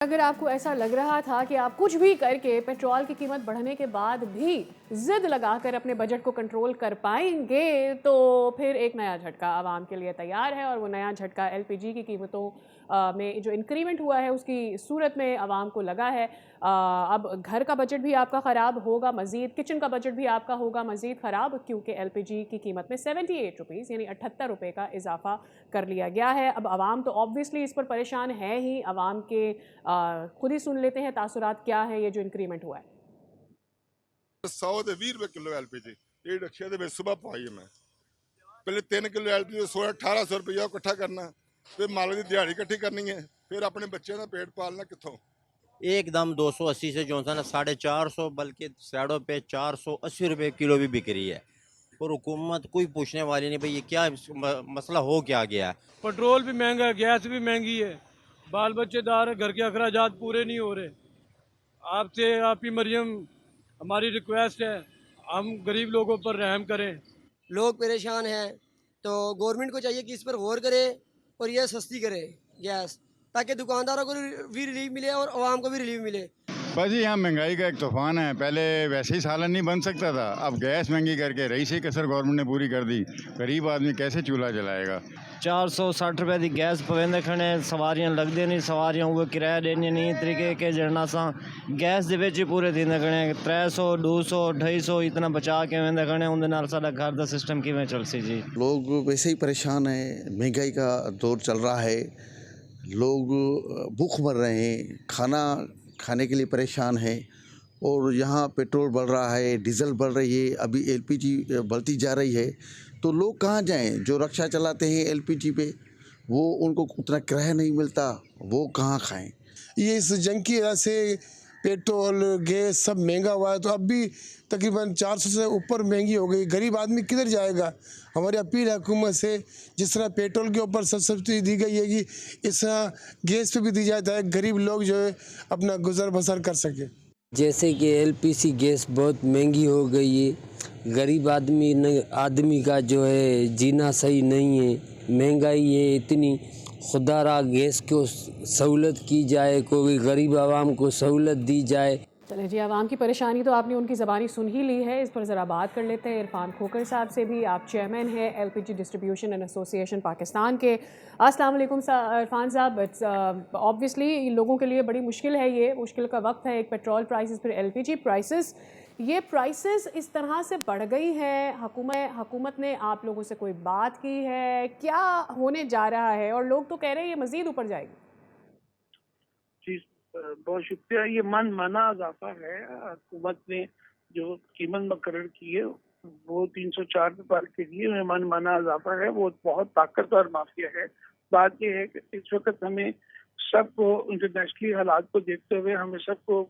अगर आपको ऐसा लग रहा था कि आप कुछ भी करके पेट्रोल की कीमत बढ़ने के बाद भी ज़िद लगाकर अपने बजट को कंट्रोल कर पाएंगे, तो फिर एक नया झटका आवाम के लिए तैयार है। और वो नया झटका एलपीजी की कीमतों में जो इंक्रीमेंट हुआ है उसकी सूरत में आवाम को लगा है। अब घर का बजट भी आपका ख़राब होगा मज़ीद, किचन का बजट भी आपका होगा मज़ीद ख़राब, क्योंकि एलपीजी की कीमत में 78 रुपीज़ यानी 78 रुपये का इजाफा कर लिया गया है। अब आवाम तो ऑब्वियसली इस पर परेशान है ही। आवाम के खुद ही सुन लेते हैं तासुरात क्या है ये जो इंक्रीमेंट हुआ है। 100 ਤੇ 20 ਰੁਪਏ ਕਿਲੋ ਐਲਪੀਜੀ ਇਹ ਰਕਸ਼ੇ ਦੇ ਵਿੱਚ ਸਵੇਰ ਪਵਾਈ ਮੈਂ ਪਹਿਲੇ 3 ਕਿਲੋ ਐਲਪੀਜੀ 1800 ਰੁਪਇਆ ਇਕੱਠਾ ਕਰਨਾ ਫਿਰ ਮਾਲ ਦੀ ਦਿਹਾੜੀ ਇਕੱਠੀ ਕਰਨੀ ਹੈ ਫਿਰ ਆਪਣੇ ਬੱਚਿਆਂ ਦਾ ਪੇਟ ਪਾਲਣਾ ਕਿੱਥੋਂ एकदम 280 से जो है ना 450 बल्कि साइडों पे 480 रुपये किलो भी बिक रही है। और हुकूमत कोई पूछने वाली नहीं भाई ये क्या मसला हो क्या गया है। पेट्रोल भी महंगा है, गैस भी महंगी है, बाल बच्चेदार, घर के अखराजात पूरे नहीं हो रहे। आपसे आप ही मरियम हमारी रिक्वेस्ट है, हम गरीब लोगों पर रहम करें। लोग परेशान हैं तो गवर्नमेंट को चाहिए कि इस पर गौर करे और यह सस्ती करे गैस, ताकि दुकानदारों को भी रिलीफ मिले और आवाम को भी रिलीफ मिले। बस जी यहाँ महंगाई का एक तूफान है। पहले वैसे ही सालन नहीं बन सकता था, अब गैस महंगी करके रईसी कसर गवर्नमेंट ने पूरी कर दी। गरीब आदमी कैसे चूल्हा जलाएगा। 460 रुपए की गैस पवेंदे खने सवारियां लगदे नहीं, सवारियां वो किराया देनी नहीं तरीके के जड़ना सा गैस दे विच ही पूरे दिन खने 300 200 250 इतना बचा के वेंदे खने उनदे नाल साडा घर दा सिस्टम किवें चलसी जी। लोग वैसे ही परेशान हैं, महंगाई का दौर चल रहा है, लोग भूख मर रहे हैं, खाना खाने के लिए परेशान हैं। और यहाँ पेट्रोल बढ़ रहा है, डीजल बढ़ रही है, अभी एलपीजी बढ़ती जा रही है, तो लोग कहाँ जाएं। जो रिक्शा चलाते हैं एलपीजी पे वो उनको उतना किराया नहीं मिलता, वो कहाँ खाएं। ये इस जंग की वजह से पेट्रोल गैस सब महंगा हुआ है, तो अब भी तकरीबन 400 से ऊपर महंगी हो गई। गरीब आदमी किधर जाएगा। हमारी अपील है हुकूमत से, जिस तरह पेट्रोल के ऊपर सब्सिडी दी गई है कि इस तरह गैस पे भी दी जाए ताकि गरीब लोग जो है अपना गुजर बसर कर सके। जैसे कि एलपीजी गैस बहुत महंगी हो गई है, गरीब आदमी का जो है जीना सही नहीं है, महंगाई है इतनी। खुदारा गैस को सहूलत की जाए, कोई गरीब आवाम को सहूलत दी जाए। चले जी, आवाम की परेशानी तो आपने उनकी ज़बानी सुन ही ली है, इस पर ज़रा बात कर लेते हैं इरफान खोकर साहब से भी। आप चेयरमैन हैं LPG distribution and association Pakistan के। अस्सलाम वालेकुम इरफान साहब, ऑब्वियसली लोगों के लिए बड़ी मुश्किल है, ये मुश्किल का वक्त है। एक पेट्रोल प्राइसेस, फिर एलपीजी प्राइसेस, ये प्राइसेस इस तरह से बढ़ गई है। हुकूमत ने आप लोगों से कोई बात की है, क्या होने जा रहा है? और लोग तो कह रहे हैं ये मज़ीद ऊपर जाएगी। जी बहुत शुक्रिया। ये मन माना इजाफा है। हुकूमत ने जो कीमत मुकर्रर की है वो 304 रुपये के लिए मन माना इजाफा है, वो बहुत ताकतवर माफिया है। बात यह है कि इस वक्त हमें सबको इंटरनेशनली हालात को देखते हुए हमें सबको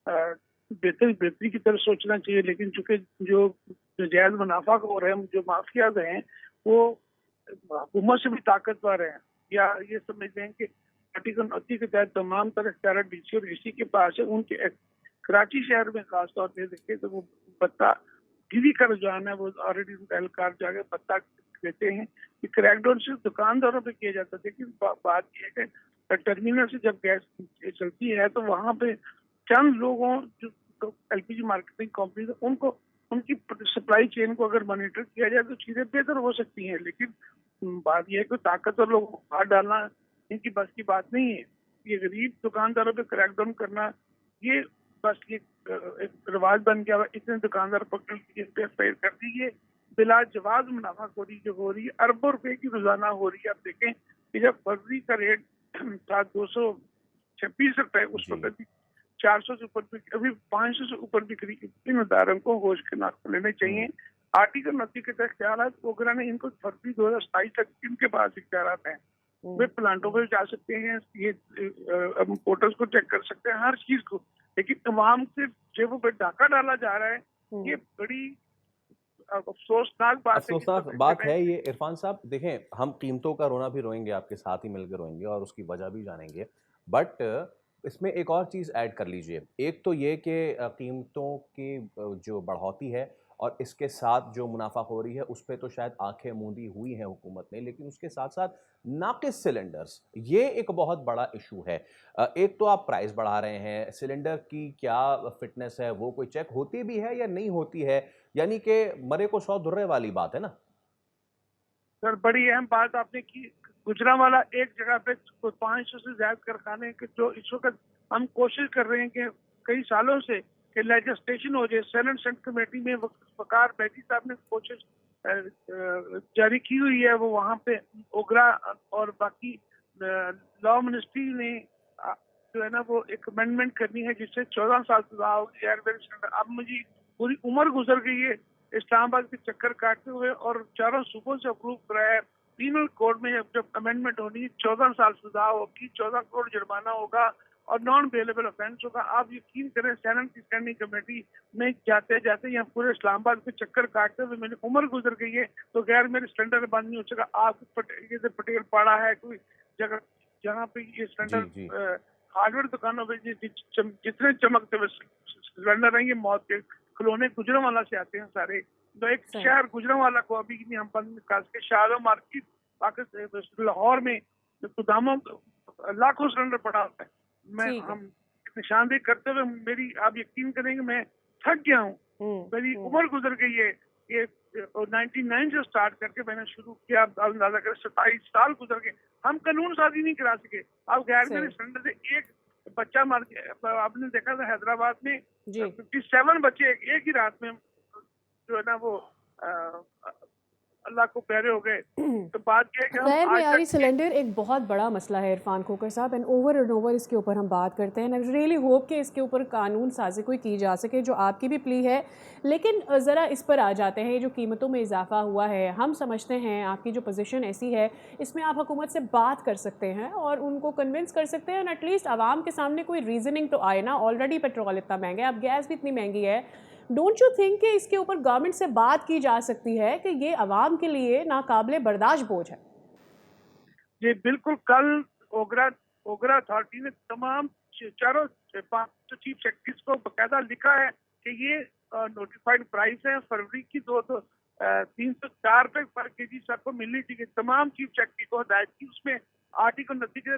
बेहतरी की तरफ सोचना चाहिए, लेकिन चूंकि जो जायज मुनाफा हो रहे हैं, जो माफियाज हैं, वो हुकूमत से भी ताकतवर हैं। या ये समझ लें कि आर्टिकल 29 के तहत तमाम तरह इख्तियार डीसी और एसी के पास है। उनके कराची शहर में खास तौर पे देखें तो वो बत्ता गिरी का रुझान है, वो ऑलरेडी एहलकार जाके बत्ता देते हैं कि क्रैकडाउन सिर्फ दुकानदारों पे किया जाता है। लेकिन बात यह है कि टर्मिनल से जब गैस चलती है तो वहाँ पे चंद लोगों जो एलपीजी मार्केटिंग कंपनी उनको उनकी सप्लाई चेन को अगर मॉनिटर किया जाए तो चीजें बेहतर हो सकती हैं। लेकिन बात यह है कि ताकतवर लोगों को बाहर डालना इनकी बस की बात नहीं है। ये गरीब दुकानदारों पे क्रैकडाउन करना ये बस ये एक रिवाज बन गया। इतने दुकानदार पकड़ पे कर दी। ये बिला जवाज मुनाफाखोरी जो हो रही है, अरबों रुपए की रोजाना हो रही है। आप देखें कि जब फरवरी का रेट था 226 रुपए, उस वक्त 400 से ऊपर भी, अभी 500 से ऊपर बिक्री। इन अदारों को होश के नाक लेने चाहिए। आर्टिकल 29 के तहत ख्याल प्रोग्राम ने इनको फरवरी 2027 तक इनके पास इख्तियार हैं। वे प्लांटों पर जा सकते हैं, ये पोर्टल्स को चेक कर सकते हैं, हर चीज को। लेकिन तमाम से जेबों पर डाका डाला जा रहा है, ये बड़ी अफसोसनाक बात है ये। इरफान साहब देखें, हम कीमतों का रोना भी रोएंगे, आपके साथ ही मिलकर रोएंगे और उसकी वजह भी जानेंगे, बट इसमें एक और चीज़ ऐड कर लीजिए। एक तो ये कि कीमतों की जो बढ़ोतरी है اور اس کے ساتھ جو منافع خوری ہے اس پہ تو شاید آنکھیں موندی ہوئی ہیں حکومت نے، لیکن اس کے ساتھ ساتھ ناقص سلنڈرز، یہ ایک بہت بڑا ایشو ہے۔ ایک تو آپ پرائز بڑھا رہے ہیں، سلنڈر کی کیا فٹنس ہے وہ کوئی چیک ہوتی بھی ہے یا نہیں ہوتی ہے؟ یعنی کہ مرے کو 100 درے والی بات ہے نا۔ سر بڑی اہم بات آپ نے کی، گجرانوالا ایک جگہ پہ 500 سے زیادہ کارخانے کے جو اس وقت ہم کوشش کر رہے ہیں کہ کئی سالوں سے کہ لیجسلیشن ہو جائے، سینٹ سینٹ کمیٹی میں وقار بیگی صاحب نے کوشش جاری کی ہوئی ہے، وہ وہاں پہ اوگرا اور باقی لا منسٹری نے جو ہے نا وہ ایک امینڈمنٹ کرنی ہے جس سے 14 سال سزا ہوگی ایئر بیگ سلنڈر۔ اب مجھے پوری عمر گزر گئی ہے اسلام آباد کے چکر کاٹتے ہوئے اور چاروں صوبوں سے اپروو کرایا ہے۔ پینل کوڈ میں جب امینڈمنٹ ہونی ہے 14 سال سزا ہوگی، 14 کروڑ جرمانہ ہوگا اور نان بیلیبل آفینس ہوگا۔ آپ یقین کریں سینٹ کی اسٹینڈنگ کمیٹی میں جاتے جاتے یہاں پورے اسلام آباد کے چکر کاٹتے ہوئے میری عمر گزر گئی ہے تو غیر میرے سلنڈر بند نہیں ہو سکا۔ آپ پٹیل پاڑا ہے کوئی جگہ جہاں پہ یہ سلنڈر ہارڈ ویئر دکانوں پہ جتنے چمکتے ہوئے سلنڈر ہیں یہ موت کے کھلونے گجرانوالا سے آتے ہیں سارے۔ تو ایک شہر گجرانوالا کو ابھی نہیں ہم بند کر کے شاہدہ مارکیٹ پاکستان لاہور میں گوداموں لاکھوں سلنڈر پڑا ہوتا ہے۔ میں ہم نشاندہی کرتے ہوئے میری آپ یقین کریں گے میں تھک گیا ہوں، میری عمر گزر گئی ہے۔ یہ 99 سے سٹارٹ کر کے میں نے شروع کیا، آپ اندازہ کریں 27 سال گزر گئے، ہم قانون سازی نہیں کرا سکے۔ اب غیر میرے سلنڈر سے ایک بچہ مر گیا، آپ نے دیکھا تھا حیدرآباد میں 57 بچے ایک ہی رات میں جو ہے نا وہ اللہ کو پیارے ہو گئے۔ تو بات یہ ہے کہ غیر معیاری سلنڈر ایک بہت بڑا مسئلہ ہے عرفان کھوکھر صاحب، اینڈ اوور اس کے اوپر ہم بات کرتے ہیں۔ آئی ریئلی ہوپ کہ اس کے اوپر قانون سازی کوئی کی جا سکے، جو آپ کی بھی پلی ہے۔ لیکن ذرا اس پر آ جاتے ہیں، جو قیمتوں میں اضافہ ہوا ہے، ہم سمجھتے ہیں آپ کی جو پوزیشن ایسی ہے اس میں آپ حکومت سے بات کر سکتے ہیں اور ان کو کنونس کر سکتے ہیں، ایٹ لیسٹ عوام کے سامنے کوئی ریزننگ تو آئے نا۔ آلریڈی پیٹرول اتنا مہنگا ہے، اب گیس بھی اتنی مہنگی ہے، ڈونٹ یو تھنک کہ اس کے اوپر گورنمنٹ سے بات کی جا سکتی ہے کہ یہ عوام کے لیے ناقابل برداشت بوجھ ہے؟ جی بالکل، کل اوگرا اتھارٹی نے تمام چاروں 5 چیف سیکرٹریز کو باقاعدہ لکھا ہے کہ یہ نوٹیفائڈ پرائس ہے، فروری کی 304 روپے پر کے جی سب کو ملنی چاہیے۔ تمام چیف سیکرٹری کو ہدایت کی، اس میں آرٹیکل 29 کے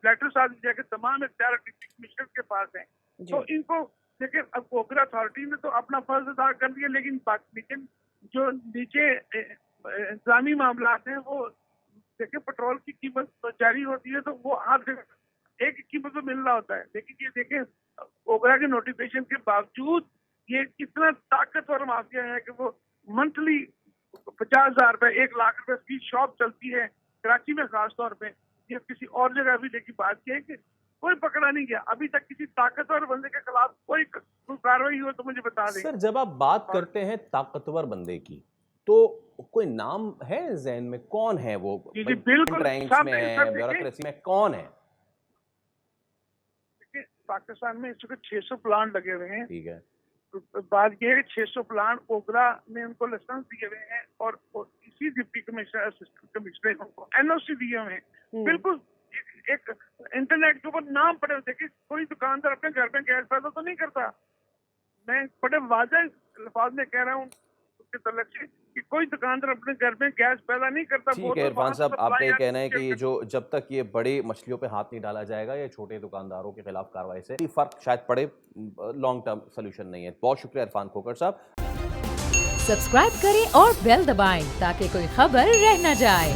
لیٹر ساتھ دیا کہ تمام اختیار ڈپٹی کمشنر کے پاس ہیں۔ تو ان کو دیکھیں، اب اوگرا اتھارٹی نے تو اپنا فرض ادا کر دیا، لیکن جو نیچے انتظامی معاملات ہیں وہ دیکھیں پٹرول کی قیمت جاری ہوتی ہے تو وہ ہر جگہ ایک قیمت پہ مل رہا ہوتا ہے، لیکن یہ دیکھیں اوگرا کے نوٹیفیکیشن کے باوجود یہ کتنا طاقتور مافیا ہے کہ وہ منتھلی 50,000 روپے 1 لاکھ روپے کی شاپ چلتی ہے کراچی میں خاص طور پہ۔ یہ کسی اور جگہ بھی دیکھی بات کی ہے کہ کوئی پکڑا نہیں گیا ابھی تک، کسی طاقتور بندے کے خلاف کوئی کارروائی ہو تو مجھے بتا دیں۔ سر جب آپ بات کرتے ہیں طاقتور بندے کی تو کوئی نام ہے ذہن میں؟ کون ہے وہ؟ جی بالکل، رینکس میں ہے، بیوروکریسی میں کون ہے؟ پاکستان میں اس وقت 600 پلانٹ لگے ہوئے ہیں۔ ٹھیک ہے، بات یہ ہے کہ 600 پلانٹ اوگرا نے ان کو لائسنس دیے ہوئے ہیں اور اسی ڈپٹی کمشنر اسسٹنٹ کمشنر کو NOC دیے ہوئے ہیں۔ بالکل ایک انٹرنیٹ کے اوپر نام پڑے، دیکھیں کوئی دکاندار اپنے گھر میں گیس پیدا تو نہیں کرتا۔ میں بڑے واضح الفاظ میں کہہ رہا ہوں اس کے تعلق سے کہ کوئی دکاندار اپنے گھر میں گیس پیدا نہیں کرتا۔ ٹھیک ہے عرفان صاحب، آپ کا یہ کہنا ہے کہ یہ جو جب تک یہ بڑی مچھلیوں پہ ہاتھ نہیں ڈالا جائے گا یا چھوٹے دکانداروں کے خلاف کارروائی سے فرق شاید پڑے، لانگ ٹرم سولوشن نہیں ہے۔ بہت شکریہ عرفان کھوکھر صاحب۔ سبسکرائب کریں اور بیل دبائیں تاکہ کوئی خبر رہ نہ جائے۔